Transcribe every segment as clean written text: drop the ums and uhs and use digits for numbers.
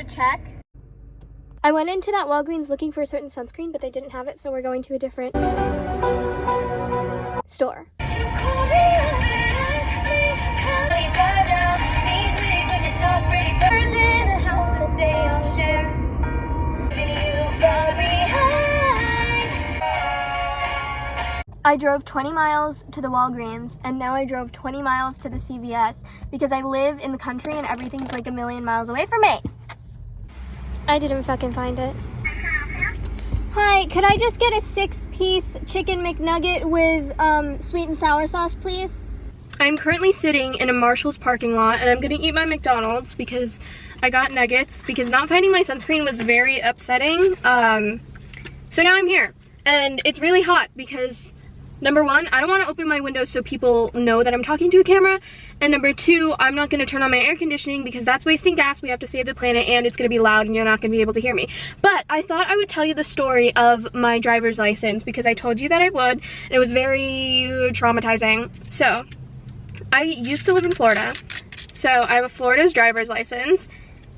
to check. I went into that Walgreens looking for a certain sunscreen, but they didn't have it, so we're going to a different store. I drove 20 miles to the Walgreens, and now I drove 20 miles to the CVS because I live in the country and everything's like a million miles away from me. I didn't fucking find it. Hi, could I just get a 6-piece chicken McNugget with sweet and sour sauce, please? I'm currently sitting in a Marshall's parking lot, and I'm gonna eat my McDonald's because I got nuggets, because not finding my sunscreen was very upsetting. So now I'm here, and it's really hot because number one, I don't want to open my window so people know that I'm talking to a camera, and number two, I'm not going to turn on my air conditioning because that's wasting gas. We have to save the planet, and it's going to be loud, and you're not going to be able to hear me. But I thought I would tell you the story of my driver's license because I told you that I would, and it was very traumatizing. So, I used to live in Florida, so I have a Florida's driver's license,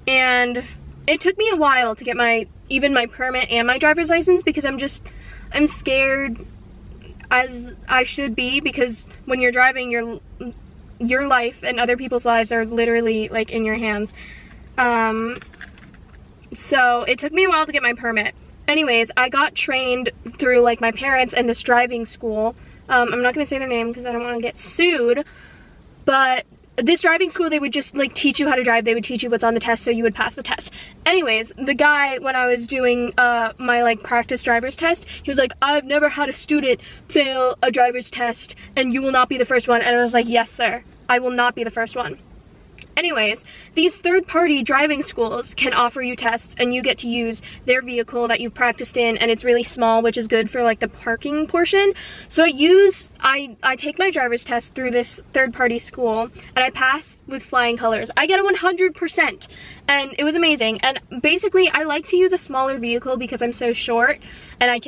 and it took me a while to get even my permit and my driver's license because I'm scared, as I should be, because when you're driving, your life and other people's lives are literally like in your hands. So it took me a while to get my permit. Anyways, I got trained through like my parents and this driving school. I'm not gonna say their name because I don't want to get sued, but this driving school, they would just like teach you how to drive. They would teach you what's on the test so you would pass the test. Anyways, the guy, when I was doing my like practice driver's test, he was like, I've never had a student fail a driver's test and you will not be the first one. And I was like, yes sir, I will not be the first one. Anyways, these third-party driving schools can offer you tests, and you get to use their vehicle that you've practiced in, and it's really small, which is good for like the parking portion. So I take my driver's test through this third-party school, and I pass with flying colors. I get a 100%, and it was amazing. And basically, I like to use a smaller vehicle because I'm so short, and I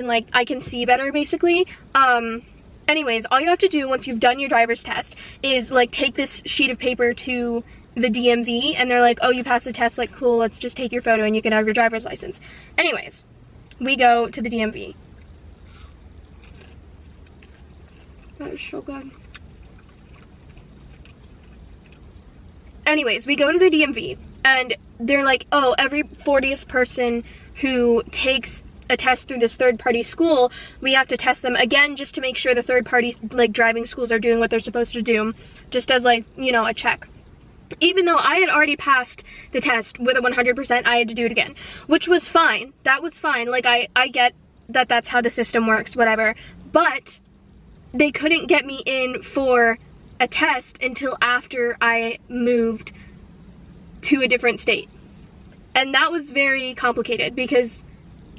can see better, basically. Anyways, all you have to do once you've done your driver's test is like take this sheet of paper to the DMV, and they're like, oh, you passed the test, like, cool, let's just take your photo and you can have your driver's license. Anyways, we go to the DMV. That is so good. Anyways, we go to the DMV, and they're like, oh, every 40th person who takes a test through this third-party school, we have to test them again just to make sure the third-party, like, driving schools are doing what they're supposed to do, just as, like, you know, a check. Even though I had already passed the test with a 100%, I had to do it again, which was fine. That was fine. Like, I get that that's how the system works, whatever. But they couldn't get me in for a test until after I moved to a different state. And that was very complicated because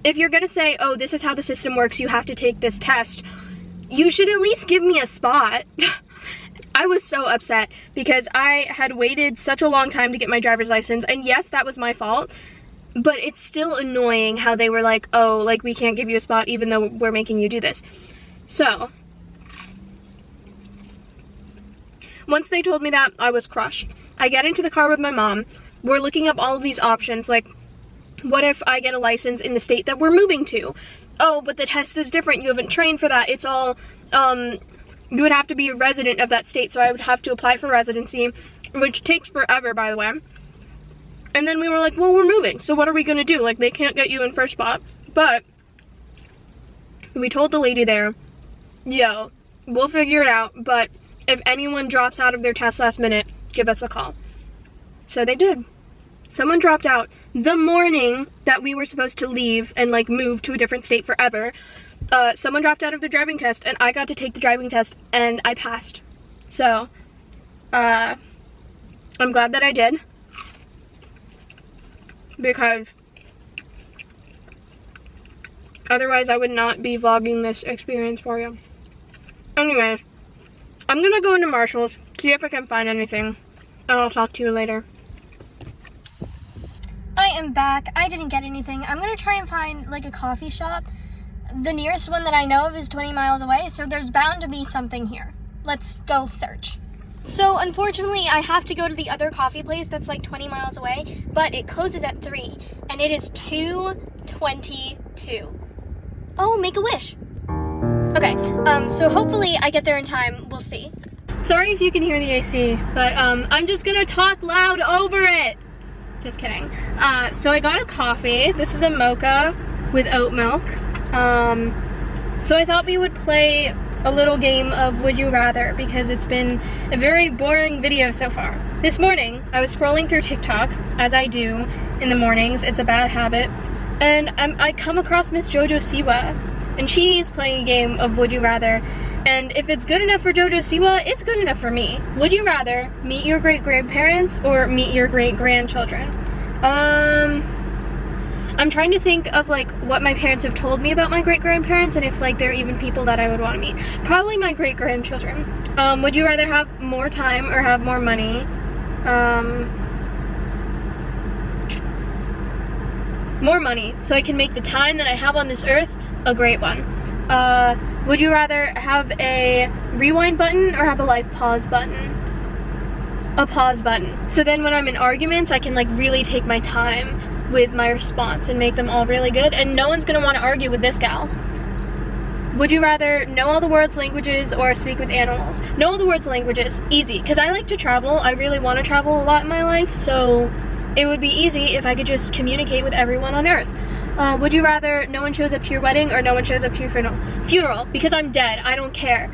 if you're gonna say, oh, this is how the system works, you have to take this test, you should at least give me a spot. I was so upset because I had waited such a long time to get my driver's license, and yes, that was my fault, but it's still annoying how they were like, oh, like, we can't give you a spot even though we're making you do this. So, once they told me that, I was crushed. I get into the car with my mom. We're looking up all of these options, like, what if I get a license in the state that we're moving to? Oh, but the test is different. You haven't trained for that. It's all, you would have to be a resident of that state, so I would have to apply for residency, which takes forever, by the way. And then we were like, well, we're moving, so what are we gonna do? Like, they can't get you in first spot. But we told the lady there, yo, we'll figure it out, but if anyone drops out of their test last minute, give us a call. So they did. Someone dropped out the morning that we were supposed to leave and, like, move to a different state forever. Someone dropped out of the driving test, and I got to take the driving test, and I passed. So, I'm glad that I did, because otherwise I would not be vlogging this experience for you. Anyways, I'm gonna go into Marshall's, see if I can find anything, and I'll talk to you later. I am back. I didn't get anything. I'm gonna try and find, like, a coffee shop. The nearest one that I know of is 20 miles away, so there's bound to be something here. Let's go search. So unfortunately, I have to go to the other coffee place that's like 20 miles away, but it closes at 3, and it is 2:22. Oh, make a wish. Okay, so hopefully I get there in time. We'll see. Sorry if you can hear the AC, but I'm just gonna talk loud over it. Just kidding. So I got a coffee. This is a mocha with oat milk. So I thought we would play a little game of Would You Rather, because it's been a very boring video so far. This morning, I was scrolling through TikTok, as I do in the mornings. It's a bad habit. And I come across Miss Jojo Siwa, and she's playing a game of Would You Rather. And if it's good enough for Jojo Siwa, it's good enough for me. Would you rather meet your great-grandparents or meet your great-grandchildren? I'm trying to think of like what my parents have told me about my great-grandparents, and if like they're even people that I would want to meet. Probably my great-grandchildren. Would you rather have more time or have more money? More money, so I can make the time that I have on this earth a great one. Would you rather have a rewind button or have a life pause button? A pause button. So then when I'm in arguments, I can like really take my time with my response and make them all really good, and no one's gonna want to argue with this gal. Would you rather know all the world's languages or speak with animals? Know all the world's languages. Easy, because I like to travel. I really want to travel a lot in my life, so it would be easy if I could just communicate with everyone on earth. Would you rather no one shows up to your wedding or no one shows up to your funeral? Because I'm dead, I don't care.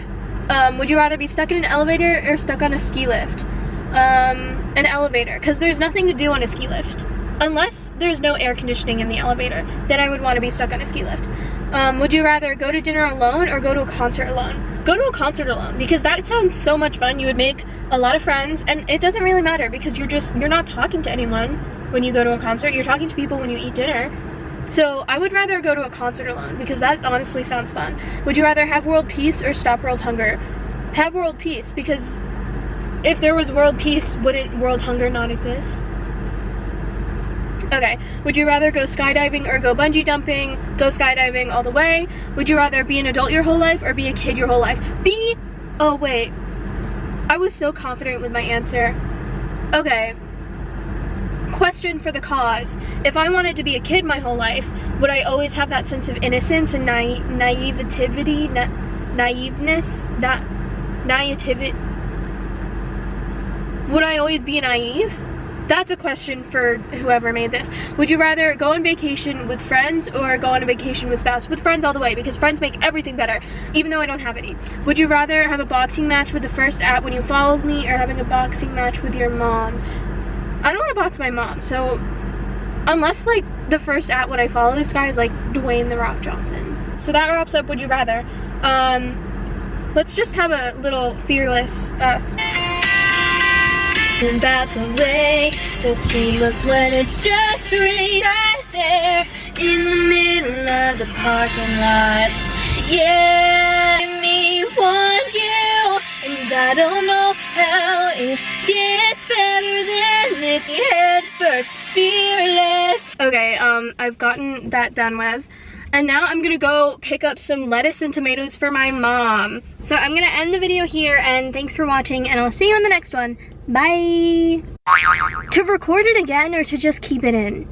Would you rather be stuck in an elevator or stuck on a ski lift? An elevator, because there's nothing to do on a ski lift. Unless there's no air conditioning in the elevator, then I would want to be stuck on a ski lift. Would you rather go to dinner alone or go to a concert alone? Go to a concert alone, because that sounds so much fun. You would make a lot of friends, and it doesn't really matter because you're not talking to anyone when you go to a concert. You're talking to people when you eat dinner. So I would rather go to a concert alone, because that honestly sounds fun. Would you rather have world peace or stop world hunger? Have world peace, because if there was world peace, wouldn't world hunger not exist? Okay, would you rather go skydiving or go bungee jumping? Go skydiving all the way. Would you rather be an adult your whole life or be a kid your whole life? Oh wait, I was so confident with my answer. Okay, question for the cause. If I wanted to be a kid my whole life, would I always have that sense of innocence and naivety? Would I always be naive? That's a question for whoever made this. Would you rather go on vacation with friends or go on a vacation with spouse? With friends all the way, because friends make everything better, even though I don't have any. Would you rather have a boxing match with the first at when you followed me or having a boxing match with your mom? I don't want to box my mom, so unless like the first at when I follow this guy is like Dwayne The Rock Johnson. So that wraps up Would You Rather. Let's just have a little fearless about the way the street looks when it's just right there in the middle of the parking lot. Yeah, me want you, and I don't know how it gets better than this. Head first, fearless. Okay, I've gotten that done with. And now I'm gonna go pick up some lettuce and tomatoes for my mom. So I'm gonna end the video here, and thanks for watching, and I'll see you in the next one. Bye! To record it again or to just keep it in?